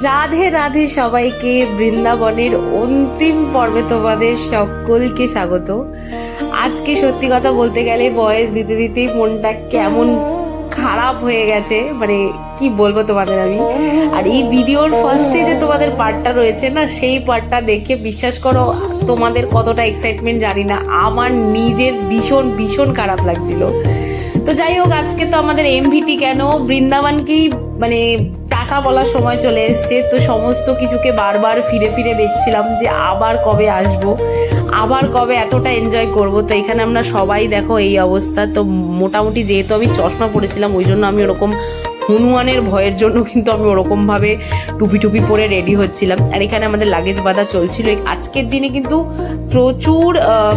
রাধে রাধে সবাইকে, বৃন্দাবনের অন্তিম পর্বে তোমাদের সকলকে স্বাগত। আজকে সত্যি কথা বলতে গেলে ভয়েস দিতে দিতেই মনটা কেমন খারাপ হয়ে গেছে, মানে কি বলবো তোমাদের আমি। আর এই ভিডিওর ফার্স্টে যে তোমাদের পার্টটা রয়েছে না, সেই পার্টটা দেখে বিশ্বাস করো তোমাদের কতটা এক্সাইটমেন্ট জানি না, আমার নিজের ভীষণ ভীষণ খারাপ লাগছিল। তো যাই হোক, আজকে তো আমাদের এমভিটি কেন বৃন্দাবনকেই মানে টাকা বলার সময় চলে এসছে। তো সমস্ত কিছুকে বারবার ফিরে ফিরে দেখছিলাম যে আবার কবে আসব, আবার কবে এতটা এনজয় করব। তো এখানে আমরা সবাই দেখো এই অবস্থা। তো মোটামুটি যেহেতু আমি চশমা পরেছিলাম, ওই জন্য আমি ওরকম হনুমানের ভয়ের জন্য কিন্তু আমি ওরকমভাবে টুপি টুপি পরে রেডি হচ্ছিলাম। আর এখানে আমাদের লাগেজ বাঁধা চলছিল। আজকের দিনে কিন্তু প্রচুর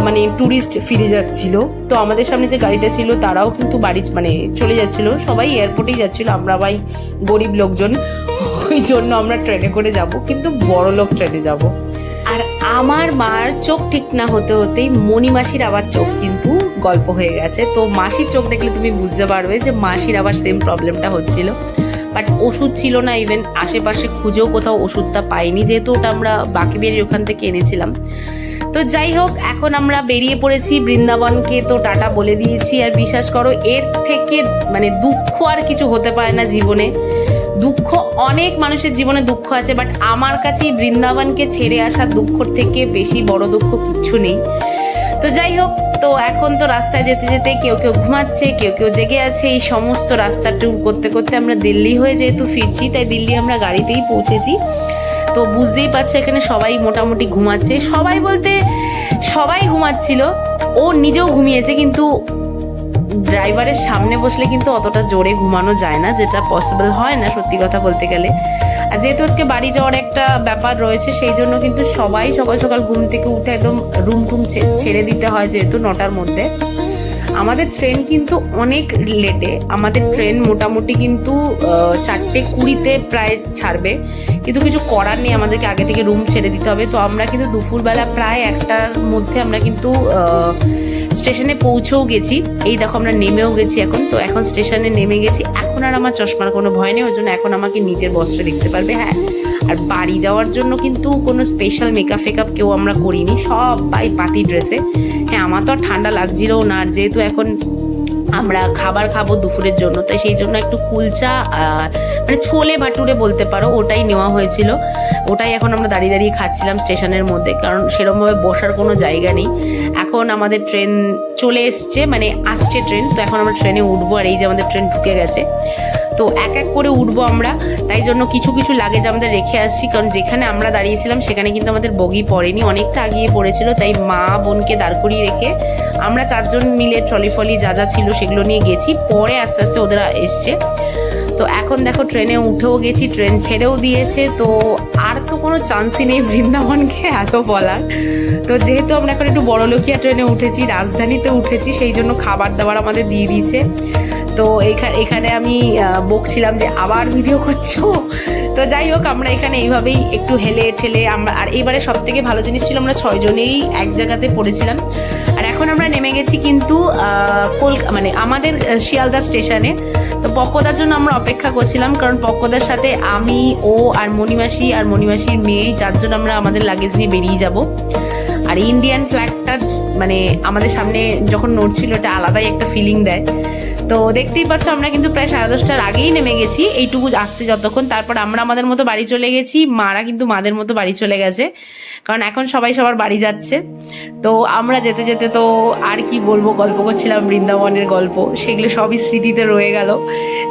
মানে ট্যুরিস্ট ফিরে যাচ্ছিল। তো আমাদের সামনে যে গাড়িটা ছিল তারাও কিন্তু বাড়ি মানে চলে যাচ্ছিল, সবাই এয়ারপোর্টেই যাচ্ছিল। আমরা ভাই গরিব লোকজন, ওই জন্য আমরা ট্রেনে করে যাব, কিন্তু বড় লোক ট্রেনে যাব। আর আমার মার চোখ ঠিক না হতে হতেই মণিমাসির আবার চোখ কিন্তু গল্প হয়ে গেছে। তো মাসির চোখ দেখলে তুমি বুঝতে পারবে যে মাসির আবার সেম প্রবলেমটা হচ্ছিল, বাট ওষুধ ছিল না। ইভেন আশেপাশে খুঁজেও কোথাও ওষুধটা পাইনি, যেহেতু ওটা আমরা বাকি বেরিয়ে ওখান থেকে এনেছিলাম। তো যাই হোক, এখন আমরা বেরিয়ে পড়েছি বৃন্দাবনকে, তো টাটা বলে দিয়েছি। আর বিশ্বাস করো এর থেকে মানে দুঃখ আর কিছু হতে পারে না জীবনে। দুঃখ অনেক মানুষের জীবনে দুঃখ আছে, বাট আমার কাছে বৃন্দাবনকে ছেড়ে আসার দুঃখর থেকে বেশি বড় দুঃখ কিচ্ছু নেই। তো যাই হোক, তো এখন তো রাস্তায় যেতে যেতে কেউ কেউ ঘুমাচ্ছে, কেউ কেউ জেগে আছে। এই সমস্ত রাস্তাটুকু করতে করতে আমরা দিল্লি হয়ে যেহেতু ফিরছি, তাই দিল্লি আমরা গাড়িতেই পৌঁছেছি। তো বুঝতেই পারছো এখানে সবাই মোটামুটি ঘুমাচ্ছে। সবাই বলতে সবাই ঘুমাচ্ছিল, ও নিজেও ঘুমিয়েছে, কিন্তু ড্রাইভারের সামনে বসলে কিন্তু অতটা জোরে ঘুমানো যায় না, যেটা পসিবল হয় না সত্যি কথা বলতে গেলে। আর যেহেতু আজকে বাড়ি যাওয়ার একটা ব্যাপার রয়েছে, সেই জন্য কিন্তু সবাই সকাল সকাল ঘুম থেকে উঠে একদম রুম টুম ছেড়ে দিতে হয়, যেহেতু 9টার মধ্যে। আমাদের ট্রেন কিন্তু অনেক লেটে, আমাদের ট্রেন মোটামুটি কিন্তু 4:20 প্রায় ছাড়বে, কিন্তু কিছু করার নেই, আমাদেরকে আগে থেকে রুম ছেড়ে দিতে হবে। তো আমরা কিন্তু দুপুরবেলা প্রায় 1টার মধ্যে আমরা কিন্তু স্টেশনে পৌঁছেও গেছি। এই দেখো আমরা নেমেও গেছি এখন। তো এখন স্টেশনে নেমে গেছি, এখন আর আমার চশমার কোনো ভয় নেই, ওই জন্য এখন আমাকে নিজের বস্ত্রে দেখতে পারবে। হ্যাঁ, আর বাড়ি যাওয়ার জন্য কিন্তু কোনো স্পেশাল মেকআপ ফেকআপ কেউ আমরা করিনি, সবাই পাতি ড্রেসে। হ্যাঁ, আমার তো আর ঠান্ডা লাগছিলও না, আর যেহেতু এখন আমরা খাবার খাবো দুপুরের জন্য, তাই সেই জন্য একটু কুলচা মানে ছোলে ভাটুরে বলতে পারো, ওটাই নেওয়া হয়েছিল। ওটাই এখন আমরা দাঁড়িয়ে দাঁড়িয়ে খাচ্ছিলাম স্টেশনের মধ্যে, কারণ সেরকমভাবে বসার কোনো জায়গা নেই। এখন আমাদের ট্রেন চলে এসছে, মানে আসছে ট্রেন। তো এখন আমরা ট্রেনে উঠবো, আর এই যে আমাদের ট্রেন ঢুকে গেছে। তো এক এক করে উঠবো আমরা, তাই জন্য কিছু কিছু লাগেজ আমাদের রেখে আসছি, কারণ যেখানে আমরা দাঁড়িয়েছিলাম সেখানে কিন্তু আমাদের বগি পড়েনি, অনেকটা আগিয়ে পড়েছিল। তাই মা বোনকে দাঁড় করিয়ে রেখে আমরা 4 জন মিলে ট্রলি ফলি যা যা ছিল সেগুলো নিয়ে গেছি, পরে আস্তে আস্তে ওদের এসছে। তো এখন দেখো ট্রেনে উঠেও গেছি, ট্রেন ছেড়েও দিয়েছে। তো আর তো কোনো চান্সই নেই বৃন্দাবনকে এত বলার। তো যেহেতু আমরা এখন একটু বড়লোকিয়া ট্রেনে উঠেছি, রাজধানীতে উঠেছি, সেই জন্য খাবার দাবার আমাদের দিয়ে দিয়েছে। তো এখানে আমি বকছিলাম যে আবার ভিডিও করছো। তো যাই হোক, আমরা এখানে এইভাবেই একটু হেলে ঠেলে আমরা, আর এবারে সব থেকে ভালো জিনিস ছিল আমরা 6 জনেই এক জায়গাতে পড়েছিলাম। আর এখন আমরা নেমে গেছি কিন্তু মানে আমাদের শিয়ালদা স্টেশনে। তো পক্কদার জন্য আমরা অপেক্ষা করছিলাম, কারণ পক্কদার সাথে আমি, ও আর মণিমাসি আর মণিমাসির মেয়ে 4 জন আমরা আমাদের লাগেজ নিয়ে বেরিয়ে যাব। আর ইন্ডিয়ান ফ্ল্যাগটা মানে আমাদের সামনে যখন নড়ছিল, এটা আলাদাই একটা ফিলিং দেয়। তো দেখতেই পাচ্ছ আমরা কিন্তু প্রায় 10:30টার আগেই নেমে গেছি, এইটুকু আসতে যতক্ষণ। তারপর আমরা আমাদের মতো বাড়ি চলে গেছি, মারা কিন্তু মাদের মতো বাড়ি চলে গেছে, কারণ এখন সবাই সবার বাড়ি যাচ্ছে। তো আমরা যেতে যেতে তো আর কি বলবো, গল্প করছিলাম বৃন্দাবনের গল্প, সেগুলো সবই স্মৃতিতে রয়ে গেল।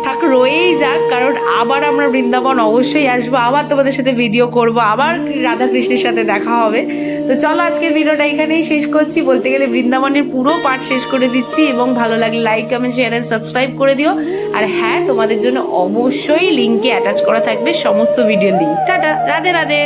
থাক, রয়েই যাক, কারণ আবার আমরা বৃন্দাবন অবশ্যই আসবো, আবার তোমাদের সাথে ভিডিও করব, আবার রাধাকৃষ্ণের সাথে দেখা হবে। তো চলো আজকের ভিডিওটা এখানেই শেষ করছি। বলতে গেলে বৃন্দাবনের পুরো পার্ট শেষ করে দিচ্ছি, এবং ভালো লাগলে like comment share and subscribe করে দিও। আর হ্যাঁ, তোমাদের জন্য অবশ্যই লিঙ্কে অ্যাটাচ করা থাকবে সমস্ত ভিডিওর লিঙ্ক। টাটা, রাধে রাধে।